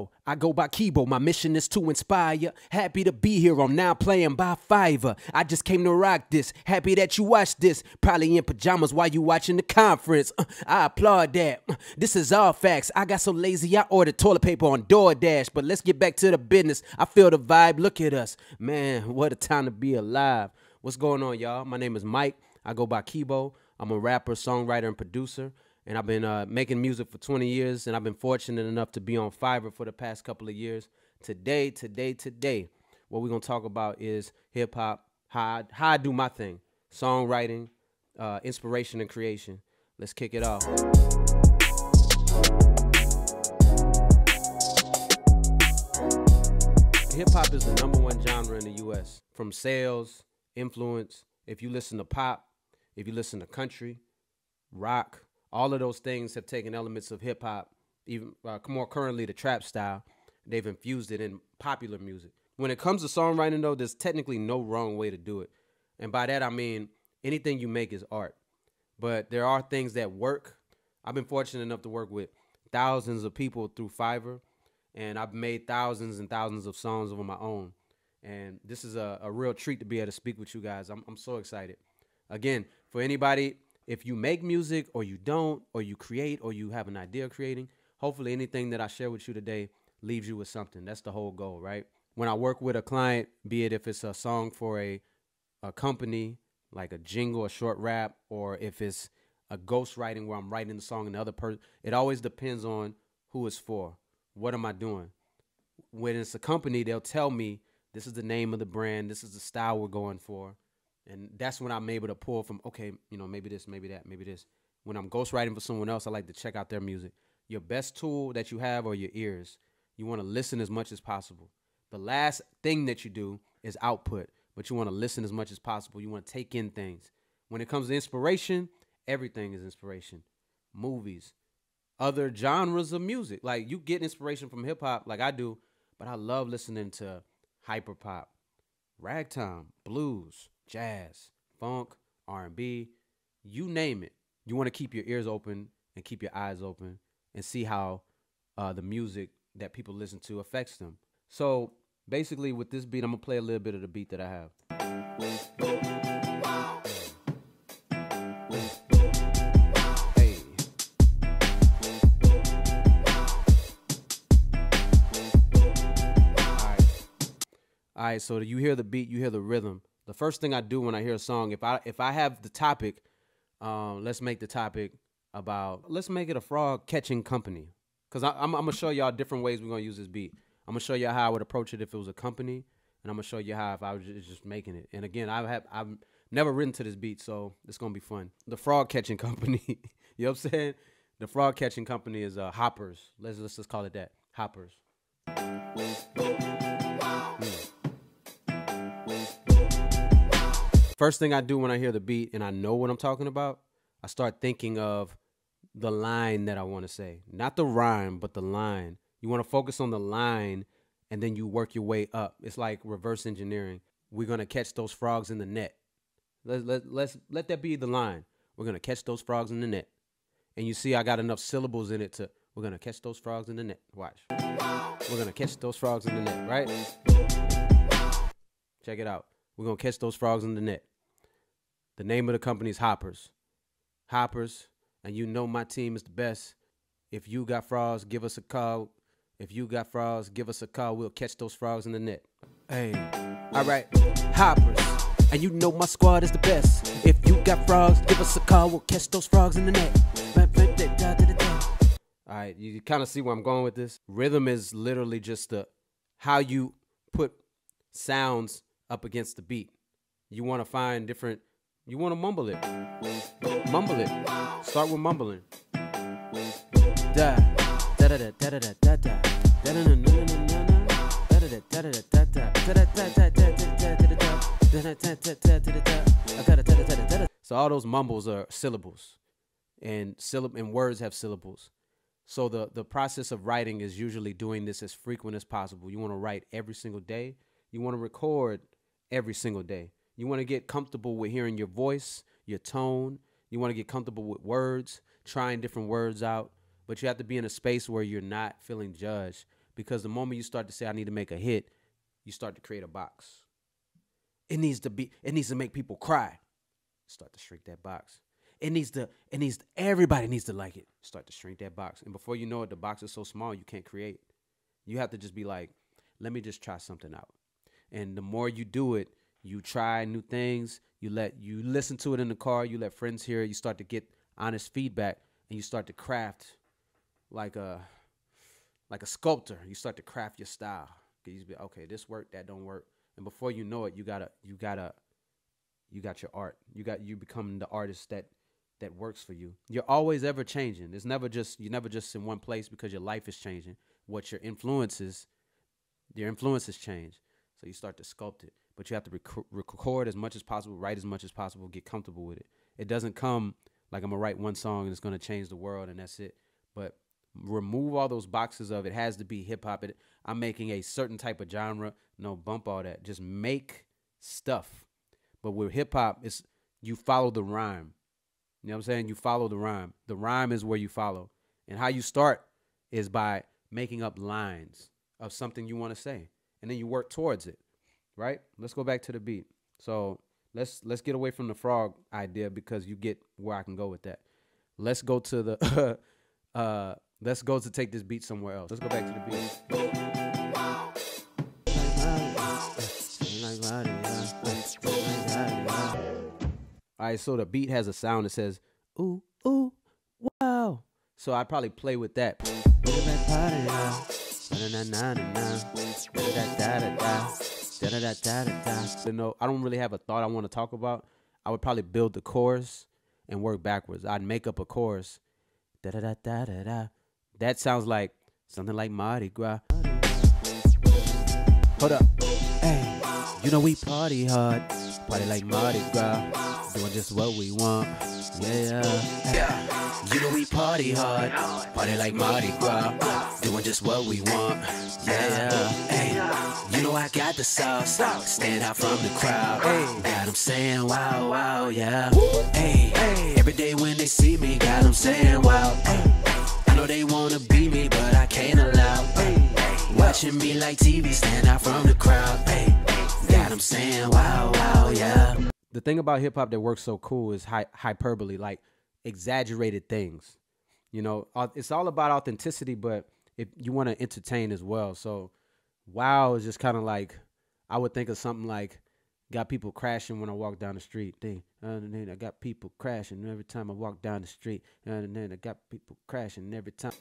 Keybeaux, I go by Keybeaux, my mission is to inspire. Happy to be here, I'm now playing by Fiverr. I just came to rock this, happy that you watched this. Probably in pajamas while you watching the conference. I applaud that. This is all facts. I got so lazy I ordered toilet paper on DoorDash. But let's get back to the business. I feel the vibe, look at us. Man, what a time to be alive. What's going on, y'all? My name is Mike. I go by Keybeaux. I'm a rapper, songwriter, and producer. And I've been making music for 20 years, and I've been fortunate enough to be on Fiverr for the past couple of years. Today, what we're going to talk about is hip-hop, how I do my thing, songwriting, inspiration, and creation. Let's kick it off. Hip-hop is the #1 genre in the U.S. From sales, influence, if you listen to pop, if you listen to country, rock, all of those things have taken elements of hip-hop, even more currently the trap style. They've infused it in popular music. When it comes to songwriting, though, there's technically no wrong way to do it. And by that, I mean anything you make is art. But there are things that work. I've been fortunate enough to work with thousands of people through Fiverr, and I've made thousands and thousands of songs of my own. And this is a real treat to be able to speak with you guys. I'm so excited. Again, for anybody, if you make music or you don't, or you create, or you have an idea of creating, hopefully anything that I share with you today leaves you with something. That's the whole goal, right? When I work with a client, be it if it's a song for a company, like a jingle, a short rap, or if it's a ghostwriting where I'm writing the song and the other person, it always depends on who it's for. What am I doing? When it's a company, they'll tell me this is the name of the brand, this is the style we're going for. And that's when I'm able to pull from, okay, maybe this, maybe that, maybe this. When I'm ghostwriting for someone else, I like to check out their music. Your best tool that you have are your ears. You want to listen as much as possible. The last thing that you do is output, but you want to listen as much as possible. You want to take in things. When it comes to inspiration, everything is inspiration. Movies, other genres of music. Like, you get inspiration from hip-hop like I do, but I love listening to hyperpop, ragtime, blues, jazz, funk, R&B, you name it. You want to keep your ears open and keep your eyes open and see how the music that people listen to affects them. So basically with this beat, I'm going to play a little bit of the beat that I have. Hey. All right, so you hear the beat, you hear the rhythm. The first thing I do when I hear a song, if I have the topic, let's make the topic about, let's make it a frog catching company. Because I'm going to show y'all different ways we're going to use this beat. I'm going to show you how I would approach it if it was a company, and I'm going to show you how if I was just making it. And again, I've never written to this beat, so it's going to be fun. The frog catching company, you know what I'm saying? The frog catching company is Hoppers. Let's just call it that, Hoppers. First thing I do when I hear the beat and I know what I'm talking about, I start thinking of the line that I want to say. Not the rhyme, but the line. You want to focus on the line, and then you work your way up. It's like reverse engineering. We're going to catch those frogs in the net. Let that be the line. We're going to catch those frogs in the net. And you see I got enough syllables in it to, we're going to catch those frogs in the net. Watch. We're going to catch those frogs in the net, right? Check it out. We're going to catch those frogs in the net. The name of the company is Hoppers. Hoppers, and you know my team is the best. If you got frogs, give us a call. If you got frogs, give us a call. We'll catch those frogs in the net. Hey, all right, Hoppers, and you know my squad is the best. If you got frogs, give us a call. We'll catch those frogs in the net. All right, you kind of see where I'm going with this. Rhythm is literally just how you put sounds up against the beat. You want to find different. You want to mumble it. Mumble it. Start with mumbling. So all those mumbles are syllables, and words have syllables. So the process of writing is usually doing this as frequent as possible. You want to write every single day. You want to record every single day. You want to get comfortable with hearing your voice, your tone. You want to get comfortable with words, trying different words out. But you have to be in a space where you're not feeling judged, Because the moment you start to say, I need to make a hit, you start to create a box. It needs to make people cry. Start to shrink that box. Everybody needs to like it. Start to shrink that box. And before you know it, the box is so small you can't create. You have to just be like, let me just try something out. And the more you do it, you try new things, you listen to it in the car, you let friends hear it, you start to get honest feedback, and you start to craft like a sculptor. You start to craft your style. You be, okay, this worked, that don't work. And before you know it, you got your art. You become the artist that works for you. You're always ever changing. You're never just in one place because your life is changing. What your influences change. So you start to sculpt it. But you have to record as much as possible, write as much as possible, get comfortable with it. It doesn't come like I'm going to write one song and it's going to change the world and that's it. But remove all those boxes of it has to be hip hop. I'm making a certain type of genre. No, bump all that. Just make stuff. But with hip hop, it's you follow the rhyme. You know what I'm saying? You follow the rhyme. The rhyme is where you follow. And how you start is by making up lines of something you want to say. And then you work towards it. Right? Let's go back to the beat. So let's get away from the frog idea because you get where I can go with that. Let's go to the let's go to take this beat somewhere else. Let's go back to the beat. All right, so the beat has a sound that says ooh, ooh, wow. So I'd probably play with that. You know, I don't really have a thought I want to talk about. I would probably build the chorus and work backwards. I'd make up a chorus. That sounds like something like Mardi Gras. Hold up. Hey, you know we party hard. Party like Mardi Gras. Doing just what we want. Yeah. You know we party hard. Party like Mardi Gras. Doing just what we want. Yeah. Hey, you know I got the sauce. Stand out from the crowd. Got them saying wow, wow, yeah. Hey, every day when they see me, got them saying wow. I know they wanna be me, but I can't allow. Watching me like TV, stand out from the crowd. Got them saying wow, wow, yeah. The thing about hip hop that works so cool is hyperbole, like exaggerated things. You know, it's all about authenticity, but if you want to entertain as well. So wow is just kind of like, I would think of something like, got people crashing when I walk down the street. I got people crashing every time I walk down the street. I got people crashing every time.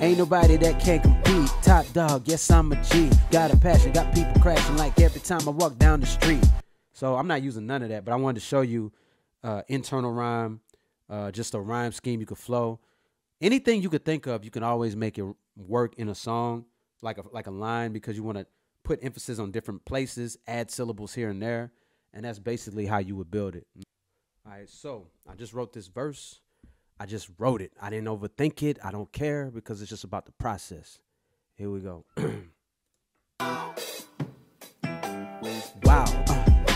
Ain't nobody that can compete. Top dog, yes, I'm a G. Got a passion, got people crashing like every time I walk down the street. So I'm not using none of that, but I wanted to show you internal rhyme, just a rhyme scheme you could flow. Anything you could think of, you can always make it work in a song, like a line, because you want to put emphasis on different places, add syllables here and there, and that's basically how you would build it. All right, so I just wrote this verse. I just wrote it. I didn't overthink it. I don't care because it's just about the process. Here we go. Wow.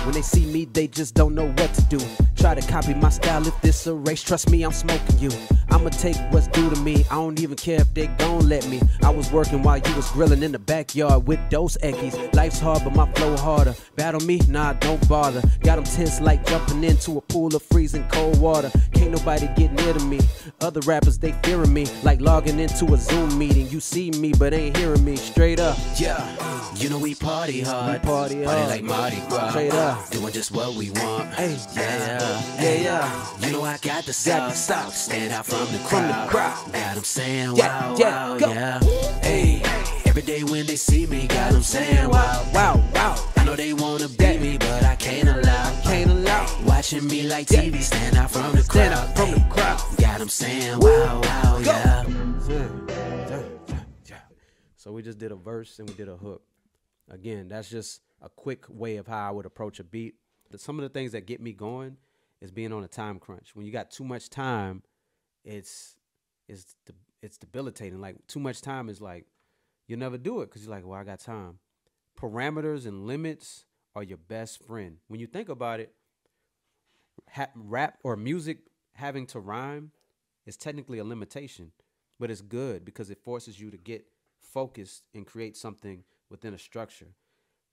When they see me, they just don't know what to do. Try to copy my style if this a race. Trust me, I'm smoking you. I'ma take what's due to me. I don't even care if they gon' let me. I was working while you was grilling in the backyard with those eckies. Life's hard, but my flow harder. Battle me? Nah, don't bother. Got them tense like jumping into a pool of freezing cold water. Can't nobody get near to me. Other rappers, they fearing me. Like logging into a Zoom meeting. You see me, but ain't hearing me. Straight up. Yeah, you know we party hard. We party like Mardi Gras. Straight up. Doing just what we want. Hey, yeah. You know I got the sauce. Stand out from the crowd. Got them saying wow, wow, yeah. Hey, every day when they see me, got them saying wow, wow, wow. I know they wanna be me, but I can't allow. Watching me like TV, stand out from the crowd. Got them saying wow, wow, yeah. So we just did a verse and we did a hook. Again, that's just a quick way of how I would approach a beat. But some of the things that get me going is being on a time crunch. When you got too much time, it's debilitating. Like too much time is like, you'll never do it because you're like, well, I got time. Parameters and limits are your best friend. When you think about it, rap or music having to rhyme is technically a limitation, but it's good because it forces you to get focused and create something within a structure.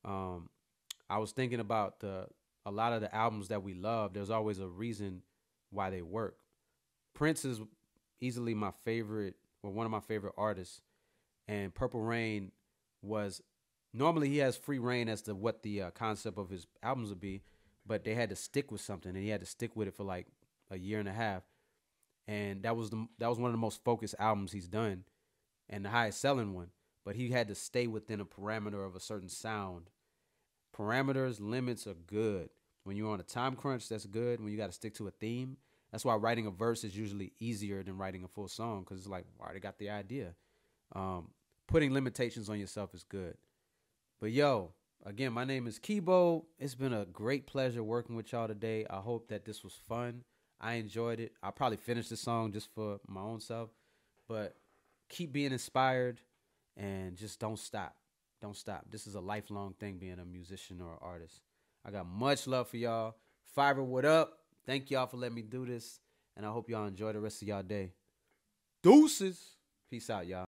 I was thinking about a lot of the albums that we love. There's always a reason why they work. Prince is easily my favorite, or one of my favorite artists, and Purple Rain was normally he has free reign as to what the concept of his albums would be, but they had to stick with something, and he had to stick with it for like a year and a half, and that was one of the most focused albums he's done, and the highest selling one. But he had to stay within a parameter of a certain sound. Parameters, limits are good. When you're on a time crunch, that's good. When you got to stick to a theme, that's why writing a verse is usually easier than writing a full song, because it's like, I already got the idea. Putting limitations on yourself is good. But yo, again, my name is Keybeaux. It's been a great pleasure working with y'all today. I hope that this was fun. I enjoyed it. I'll probably finish the song just for my own self. But keep being inspired and just don't stop. Don't stop. This is a lifelong thing, being a musician or an artist. I got much love for y'all. Fiverr, what up? Thank y'all for letting me do this. And I hope y'all enjoy the rest of y'all day. Deuces. Peace out, y'all.